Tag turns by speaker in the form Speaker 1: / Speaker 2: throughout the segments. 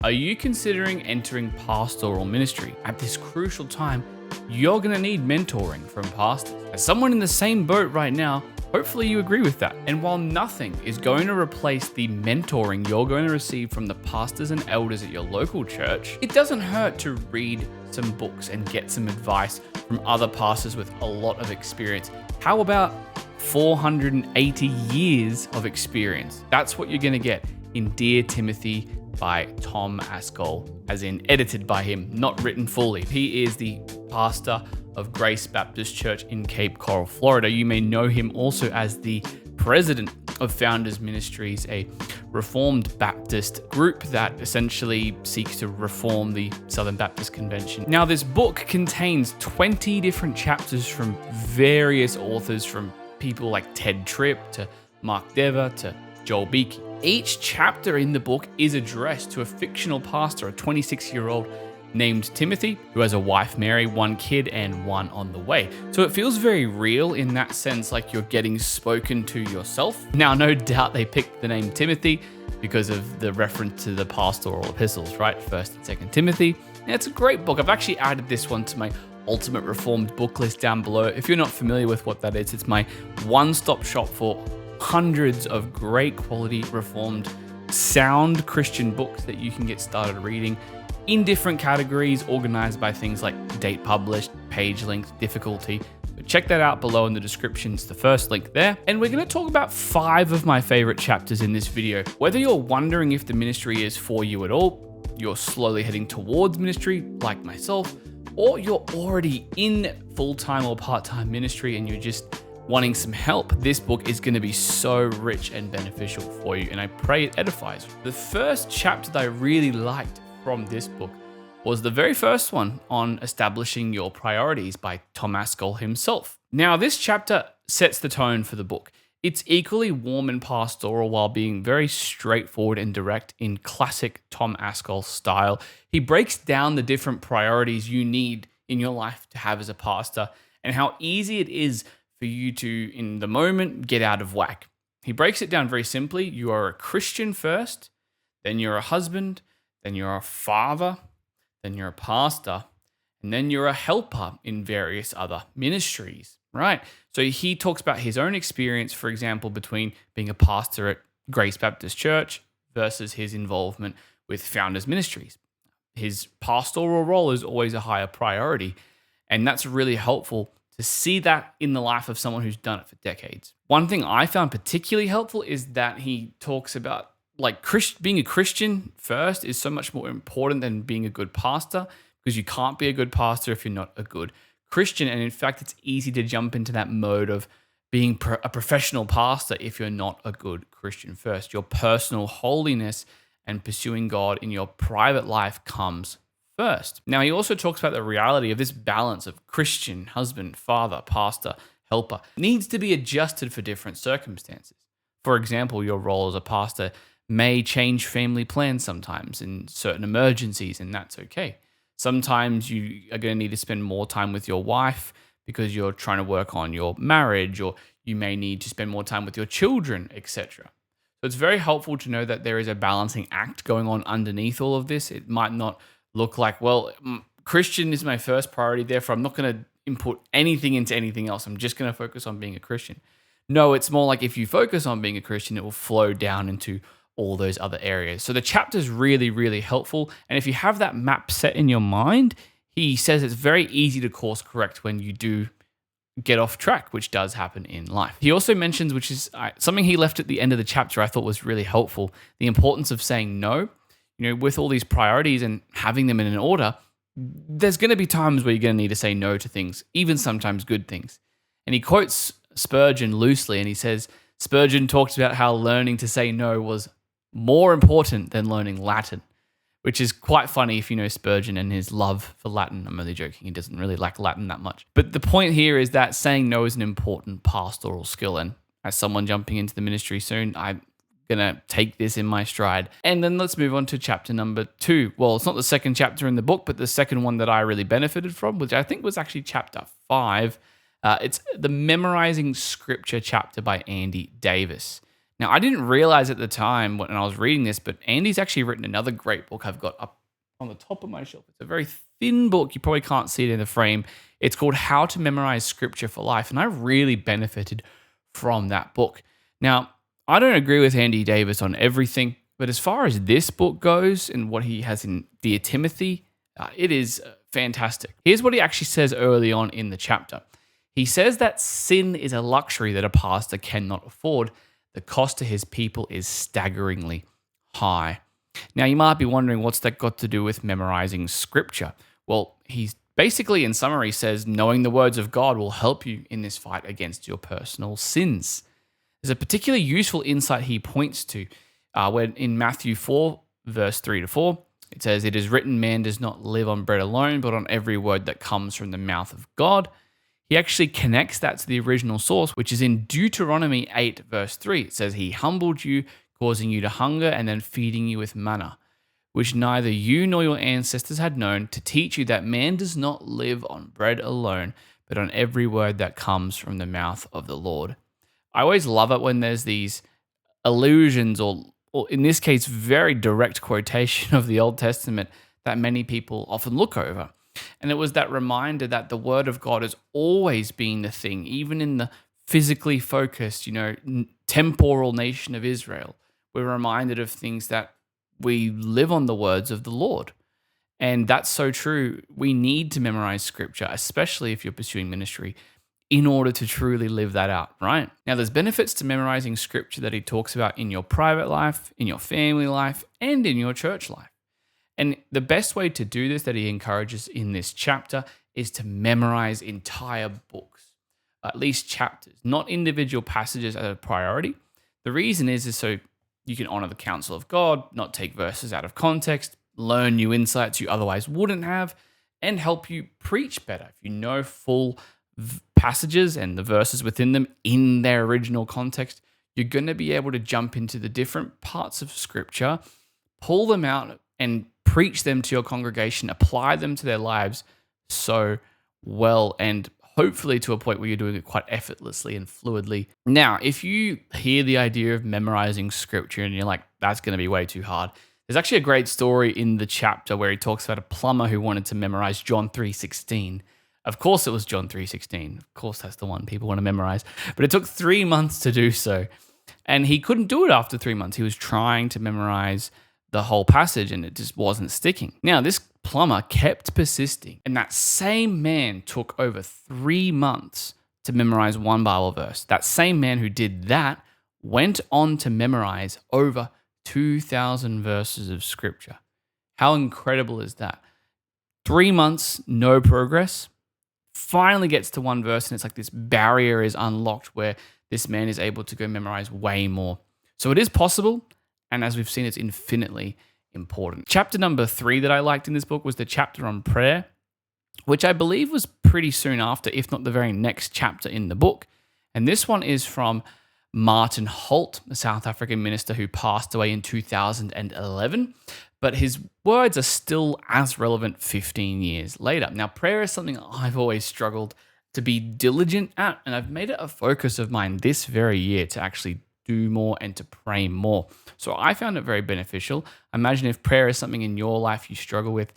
Speaker 1: Are you considering entering pastoral ministry? At this crucial time, you're going to need mentoring from pastors. As someone in the same boat right now, hopefully you agree with that. And while nothing is going to replace the mentoring you're going to receive from the pastors and elders at your local church, it doesn't hurt to read some books and get some advice from other pastors with a lot of experience. How about 480 years of experience? That's what you're going to get in Dear Timothy by Tom Ascol, as in edited by him, not written fully. He is the pastor of Grace Baptist Church in Cape Coral, Florida. You may know him also as the president of Founders Ministries, a Reformed Baptist group that essentially seeks to reform the Southern Baptist Convention. Now, this book contains 20 different chapters from various authors, from people like Ted Tripp to Mark Dever to Joel Beakey. Each chapter in the book is addressed to a fictional pastor, a 26-year-old named Timothy, who has a wife, Mary, one kid, and one on the way. So it feels very real in that sense, like you're getting spoken to yourself. Now, no doubt they picked the name Timothy because of the reference to the pastoral epistles, right? 1st and 2nd Timothy. And it's a great book. I've actually added this one to my Ultimate Reformed book list down below. If you're not familiar with what that is, it's my one-stop shop for hundreds of great quality Reformed sound Christian books that you can get started reading in different categories, organized by things like date published, page length, difficulty. But check that out below in the description. It's the first link there. And we're going to talk about 5 of my favorite chapters in this video. Whether you're wondering if the ministry is for you at all, you're slowly heading towards ministry like myself, or you're already in full-time or part-time ministry and you're just wanting some help, this book is going to be so rich and beneficial for you, and I pray it edifies you. The first chapter that I really liked from this book was the very first one on establishing your priorities by Tom Ascol himself. Now, this chapter sets the tone for the book. It's equally warm and pastoral while being very straightforward and direct in classic Tom Ascol style. He breaks down the different priorities you need in your life to have as a pastor and how easy it is for you to, in the moment, get out of whack. He breaks it down very simply. You are a Christian first, then you're a husband, then you're a father, then you're a pastor, and then you're a helper in various other ministries, right? So he talks about his own experience, for example, between being a pastor at Grace Baptist Church versus his involvement with Founders Ministries. His pastoral role is always a higher priority, and that's really helpful to see that in the life of someone who's done it for decades. One thing I found particularly helpful is that he talks about being a Christian first is so much more important than being a good pastor, because you can't be a good pastor if you're not a good Christian. And in fact, it's easy to jump into that mode of being a professional pastor if you're not a good Christian first. Your personal holiness and pursuing God in your private life comes first. Now, he also talks about the reality of this balance of Christian, husband, father, pastor, helper needs to be adjusted for different circumstances. For example, your role as a pastor may change family plans sometimes in certain emergencies, and that's okay. Sometimes you are going to need to spend more time with your wife because you're trying to work on your marriage, or you may need to spend more time with your children, etc. So it's very helpful to know that there is a balancing act going on underneath all of this. It might not look like, well, Christian is my first priority, therefore I'm not going to input anything into anything else. I'm just going to focus on being a Christian. No, it's more like if you focus on being a Christian, it will flow down into all those other areas. So the chapter is really, really helpful. And if you have that map set in your mind, he says it's very easy to course correct when you do get off track, which does happen in life. He also mentions, which is something he left at the end of the chapter I thought was really helpful, the importance of saying no. You know, with all these priorities and having them in an order, there's going to be times where you're going to need to say no to things, even sometimes good things. And he quotes Spurgeon loosely, and he says, Spurgeon talked about how learning to say no was more important than learning Latin, which is quite funny if you know Spurgeon and his love for Latin. I'm only joking. He doesn't really like Latin that much. But the point here is that saying no is an important pastoral skill. And as someone jumping into the ministry soon, I'm going to take this in my stride. And then let's move on to chapter number 2. Well, it's not the second chapter in the book, but the second one that I really benefited from, which I think was actually chapter 5. It's the Memorizing Scripture chapter by Andy Davis. Now, I didn't realize at the time when I was reading this, but Andy's actually written another great book I've got up on the top of my shelf. It's a very thin book. You probably can't see it in the frame. It's called How to Memorize Scripture for Life. And I really benefited from that book. Now, I don't agree with Andy Davis on everything, but as far as this book goes and what he has in Dear Timothy, it is fantastic. Here's what he actually says early on in the chapter. He says that sin is a luxury that a pastor cannot afford. The cost to his people is staggeringly high. Now, you might be wondering, what's that got to do with memorizing scripture? Well, he's basically, in summary, says knowing the words of God will help you in this fight against your personal sins. There's a particularly useful insight he points to when in Matthew 4, verse 3 to 4, it says, "It is written, man does not live on bread alone, but on every word that comes from the mouth of God." He actually connects that to the original source, which is in Deuteronomy 8, verse 3. It says, "He humbled you, causing you to hunger, and then feeding you with manna, which neither you nor your ancestors had known, to teach you that man does not live on bread alone, but on every word that comes from the mouth of the Lord." I always love it when there's these allusions, or in this case, very direct quotation of the Old Testament that many people often look over. And it was that reminder that the word of God has always been the thing, even in the physically focused, temporal nation of Israel. We're reminded of things that we live on the words of the Lord. And that's so true. We need to memorize scripture, especially if you're pursuing ministry, in order to truly live that out, right? Now, there's benefits to memorizing scripture that he talks about in your private life, in your family life, and in your church life. And the best way to do this that he encourages in this chapter is to memorize entire books, at least chapters, not individual passages as a priority. The reason is so you can honor the counsel of God, not take verses out of context, learn new insights you otherwise wouldn't have, and help you preach better. If you know full passages and the verses within them in their original context, you're going to be able to jump into the different parts of scripture, pull them out, and preach them to your congregation, apply them to their lives so well, and hopefully to a point where you're doing it quite effortlessly and fluidly. Now, if you hear the idea of memorizing scripture and you're like, that's going to be way too hard, there's actually a great story in the chapter where he talks about a plumber who wanted to memorize John 3:16. Of course it was John 3:16. Of course that's the one people want to memorize. But it took 3 months to do so. And he couldn't do it after 3 months. He was trying to memorize the whole passage and it just wasn't sticking. Now, this plumber kept persisting, and that same man took over 3 months to memorize one Bible verse. That same man who did that went on to memorize over 2,000 verses of scripture. How incredible is that? 3 months, no progress. Finally gets to one verse, and it's like this barrier is unlocked where this man is able to go memorize way more. So it is possible. And as we've seen, it's infinitely important. Chapter number 3 that I liked in this book was the chapter on prayer, which I believe was pretty soon after, if not the very next chapter in the book. And this one is from Martin Holt, a South African minister who passed away in 2011. But his words are still as relevant 15 years later. Now, prayer is something I've always struggled to be diligent at, and I've made it a focus of mine this very year to actually do more and to pray more. So I found it very beneficial. Imagine if prayer is something in your life you struggle with,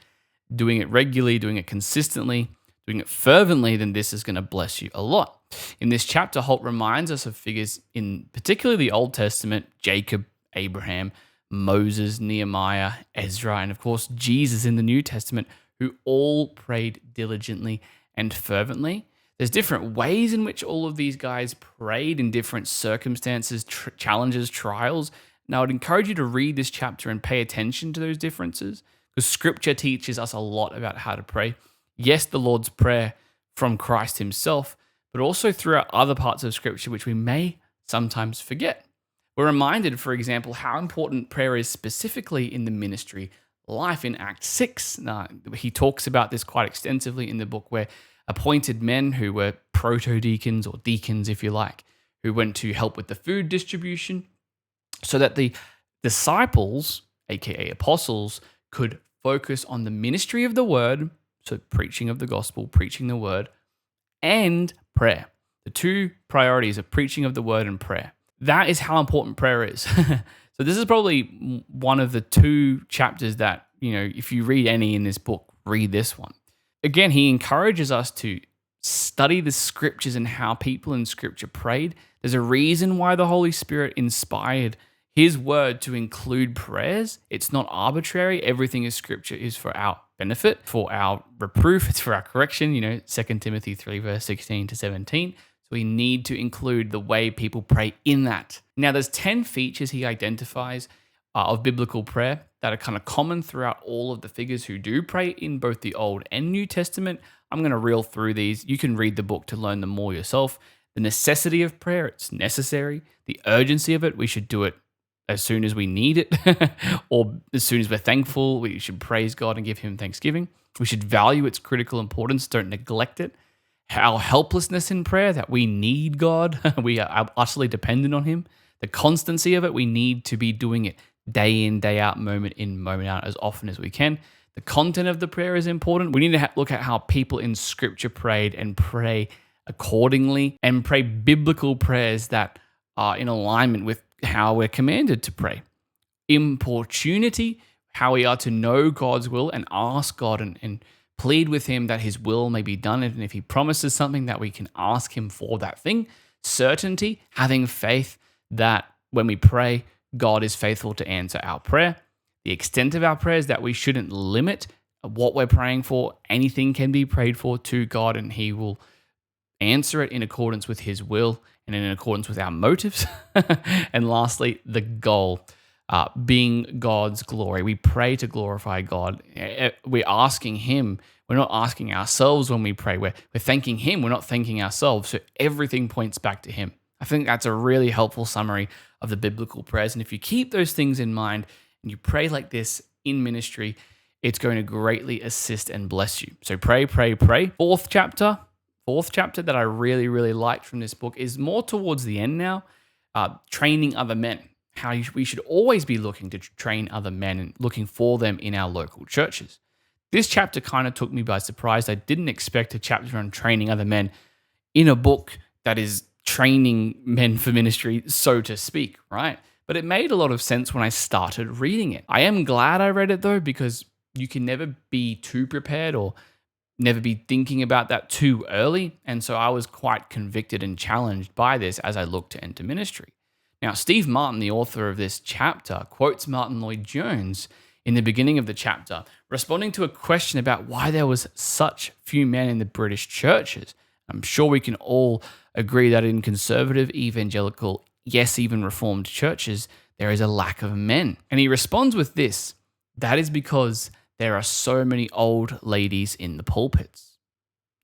Speaker 1: doing it regularly, doing it consistently, doing it fervently, then this is going to bless you a lot. In this chapter, Holt reminds us of figures in particularly the Old Testament, Jacob, Abraham, Moses, Nehemiah, Ezra, and of course, Jesus in the New Testament, who all prayed diligently and fervently. There's different ways in which all of these guys prayed in different circumstances, challenges, trials. Now, I'd encourage you to read this chapter and pay attention to those differences, because scripture teaches us a lot about how to pray. Yes, the Lord's Prayer from Christ himself, but also throughout other parts of scripture, which we may sometimes forget. We're reminded, for example, how important prayer is specifically in the ministry life in Acts 6. Now, he talks about this quite extensively in the book, where appointed men who were proto-deacons, or deacons if you like, who went to help with the food distribution so that the disciples, aka apostles, could focus on the ministry of the word, so preaching of the gospel, preaching the word, and prayer. The two priorities of preaching of the word and prayer. That is how important prayer is. So this is probably one of the two chapters that, if you read any in this book, read this one. Again, he encourages us to study the scriptures and how people in scripture prayed. There's a reason why the Holy Spirit inspired his word to include prayers. It's not arbitrary. Everything in scripture is for our benefit, for our reproof, it's for our correction, 2 Timothy 3, verse 16 to 17. So we need to include the way people pray in that. Now, there's 10 features he identifies of biblical prayer that are kind of common throughout all of the figures who do pray in both the Old and New Testament. I'm going to reel through these. You can read the book to learn them more yourself. The necessity of prayer, it's necessary. The urgency of it, we should do it as soon as we need it or as soon as we're thankful. We should praise God and give him thanksgiving. We should value its critical importance. Don't neglect it. Our helplessness in prayer, that we need God. We are utterly dependent on him. The constancy of it, we need to be doing it day in, day out, moment in, moment out, as often as we can. The content of the prayer is important. We need to look at how people in scripture prayed and pray accordingly and pray biblical prayers that are in alignment with how we're commanded to pray. Importunity, how we are to know God's will and ask God and plead with him that his will may be done. And if he promises something, that we can ask him for that thing. Certainty, having faith that when we pray, God is faithful to answer our prayer. The extent of our prayers, that we shouldn't limit what we're praying for. Anything can be prayed for to God and he will answer it in accordance with his will and in accordance with our motives. And lastly, the goal, being God's glory. We pray to glorify God. We're asking him. We're not asking ourselves when we pray. We're thanking him. We're not thanking ourselves. So everything points back to him. I think that's a really helpful summary of the biblical prayers. And if you keep those things in mind and you pray like this in ministry, it's going to greatly assist and bless you. So pray, pray, pray. Fourth chapter that I really, really liked from this book is more towards the end now, training other men. How we should always be looking to train other men and looking for them in our local churches. This chapter kind of took me by surprise. I didn't expect a chapter on training other men in a book that is training men for ministry, so to speak, right? But it made a lot of sense when I started reading it. I am glad I read it though, because you can never be too prepared or never be thinking about that too early. And so I was quite convicted and challenged by this as I looked to enter ministry. Now, Steve Martin, the author of this chapter, quotes Martin Lloyd-Jones in the beginning of the chapter, responding to a question about why there was such few men in the British churches. I'm sure we can all agree that in conservative, evangelical, yes, even reformed churches, there is a lack of men. And he responds with this: that is because there are so many old ladies in the pulpits.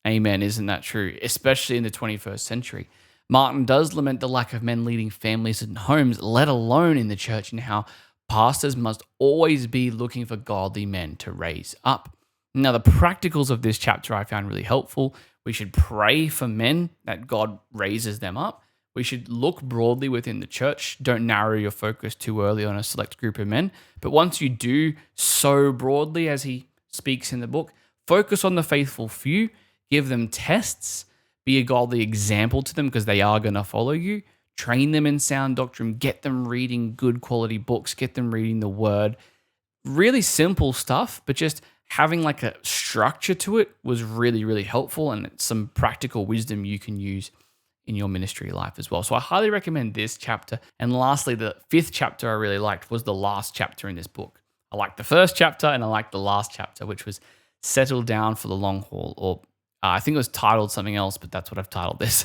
Speaker 1: Amen, isn't that true? Especially in the 21st century. Martin does lament the lack of men leading families and homes, let alone in the church, and how pastors must always be looking for godly men to raise up. Now, the practicals of this chapter I found really helpful. We should pray for men that God raises them up. We should look broadly within the church. Don't narrow your focus too early on a select group of men. But once you do so broadly, as he speaks in the book, focus on the faithful few, give them tests, be a godly example to them because they are going to follow you. Train them in sound doctrine, get them reading good quality books, get them reading the word. Really simple stuff, but just having like a structure to it was really, really helpful, and it's some practical wisdom you can use in your ministry life as well. So I highly recommend this chapter. And lastly, the fifth chapter I really liked was the last chapter in this book. I liked the first chapter and I liked the last chapter, which was Settle Down for the Long Haul, or I think it was titled something else, but that's what I've titled this.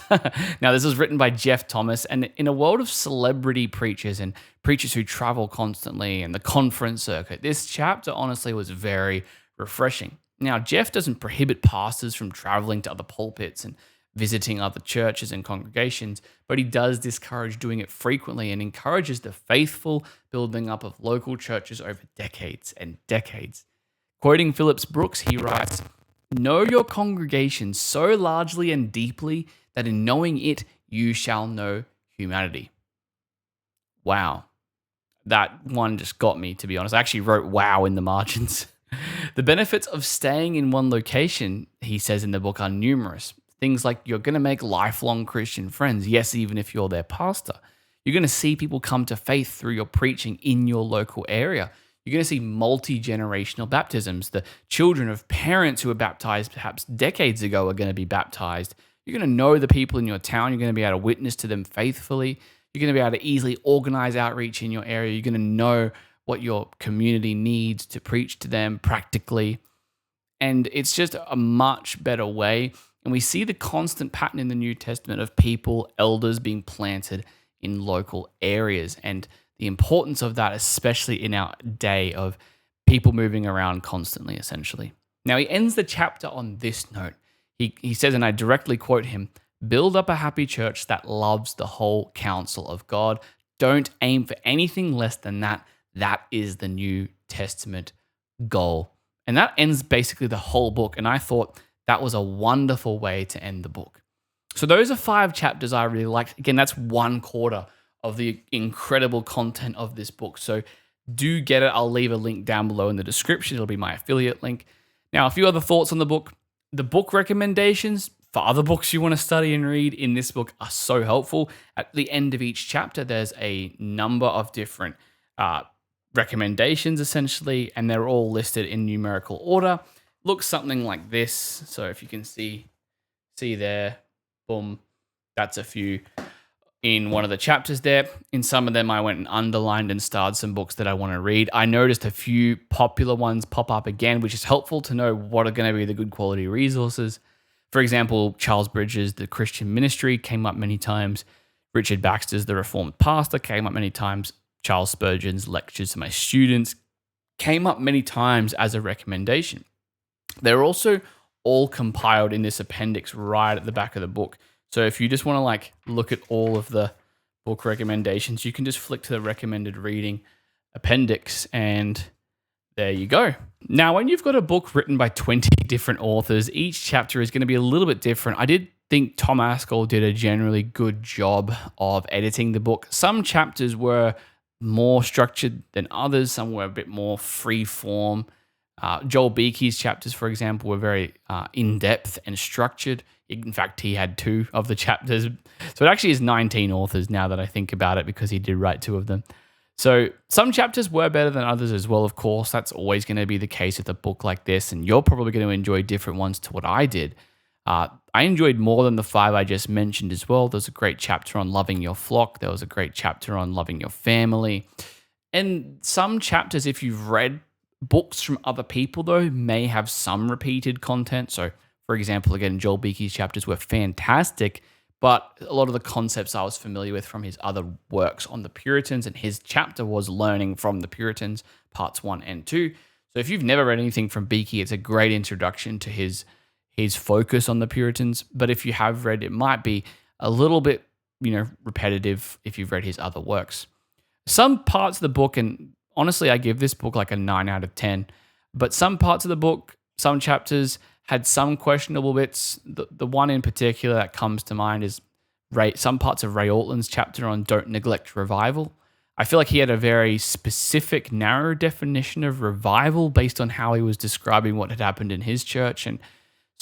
Speaker 1: Now, this was written by Jeff Thomas, and in a world of celebrity preachers and preachers who travel constantly and the conference circuit, this chapter honestly was very refreshing. Now, Jeff doesn't prohibit pastors from traveling to other pulpits and visiting other churches and congregations, but he does discourage doing it frequently and encourages the faithful building up of local churches over decades and decades. Quoting Phillips Brooks, he writes, "Know your congregation so largely and deeply that in knowing it, you shall know humanity." Wow. That one just got me, to be honest. I actually wrote wow in the margins. The benefits of staying in one location, he says in the book, are numerous. Things like you're going to make lifelong Christian friends. Yes, even if you're their pastor. You're going to see people come to faith through your preaching in your local area. You're going to see multi-generational baptisms. The children of parents who were baptized perhaps decades ago are going to be baptized. You're going to know the people in your town. You're going to be able to witness to them faithfully. You're going to be able to easily organize outreach in your area. You're going to know what your community needs to preach to them practically. And it's just a much better way. And we see the constant pattern in the New Testament of people, elders being planted in local areas, and the importance of that, especially in our day of people moving around constantly, essentially. Now, he ends the chapter on this note. He says, and I directly quote him, "Build up a happy church that loves the whole counsel of God. Don't aim for anything less than that. That is the New Testament goal." And that ends basically the whole book. And I thought that was a wonderful way to end the book. So those are 5 chapters I really liked. Again, that's 1/4 of the incredible content of this book. So do get it. I'll leave a link down below in the description. It'll be my affiliate link. Now, a few other thoughts on the book. The book recommendations for other books you want to study and read in this book are so helpful. At the end of each chapter, there's a number of different recommendations, essentially, and they're all listed in numerical order. Looks something like this. So if you can see there, boom, that's a few in one of the chapters there. In some of them, I went and underlined and starred some books that I want to read. I noticed a few popular ones pop up again, which is helpful to know what are going to be the good quality resources. For example, Charles Bridges' The Christian Ministry came up many times. Richard Baxter's The Reformed Pastor came up many times. Charles Spurgeon's Lectures to My Students came up many times as a recommendation. They're also all compiled in this appendix right at the back of the book. So if you just want to look at all of the book recommendations, you can just flick to the recommended reading appendix and there you go. Now, when you've got a book written by 20 different authors, each chapter is going to be a little bit different. I did think Tom Ascol did a generally good job of editing the book. Some chapters were more structured than others. Some were a bit more free form. Joel Beakey's chapters, for example, were very in-depth and structured. In fact, he had 2 of the chapters. So it actually is 19 authors now that I think about it, because he did write 2 of them. So some chapters were better than others as well, of course. That's always going to be the case with a book like this, and you're probably going to enjoy different ones to what I did. I enjoyed more than the 5 I just mentioned as well. There's a great chapter on loving your flock. There was a great chapter on loving your family. And some chapters, if you've read books from other people, though, may have some repeated content. So, for example, again, Joel Beakey's chapters were fantastic, but a lot of the concepts I was familiar with from his other works on the Puritans, and his chapter was Learning from the Puritans, parts 1 and 2. So if you've never read anything from Beakey, it's a great introduction to his focus on the Puritans. But if you have read, it might be a little bit, repetitive if you've read his other works. Some parts of the book, and honestly, I give this book a 9 out of 10, but some parts of the book, some chapters had some questionable bits. The one in particular that comes to mind is some parts of Ray Ortland's chapter on Don't Neglect Revival. I feel like he had a very specific, narrow definition of revival based on how he was describing what had happened in his church, and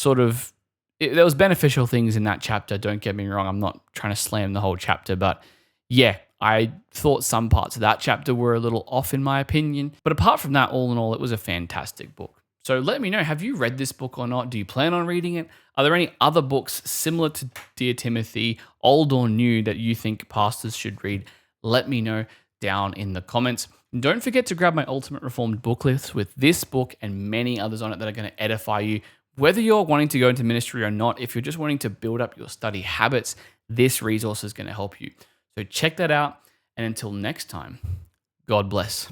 Speaker 1: there was beneficial things in that chapter. Don't get me wrong. I'm not trying to slam the whole chapter, but yeah, I thought some parts of that chapter were a little off in my opinion. But apart from that, all in all, it was a fantastic book. So let me know, have you read this book or not? Do you plan on reading it? Are there any other books similar to Dear Timothy, old or new, that you think pastors should read? Let me know down in the comments. And don't forget to grab my Ultimate Reformed book list with this book and many others on it that are going to edify you. Whether you're wanting to go into ministry or not, if you're just wanting to build up your study habits, this resource is going to help you. So check that out. And until next time, God bless.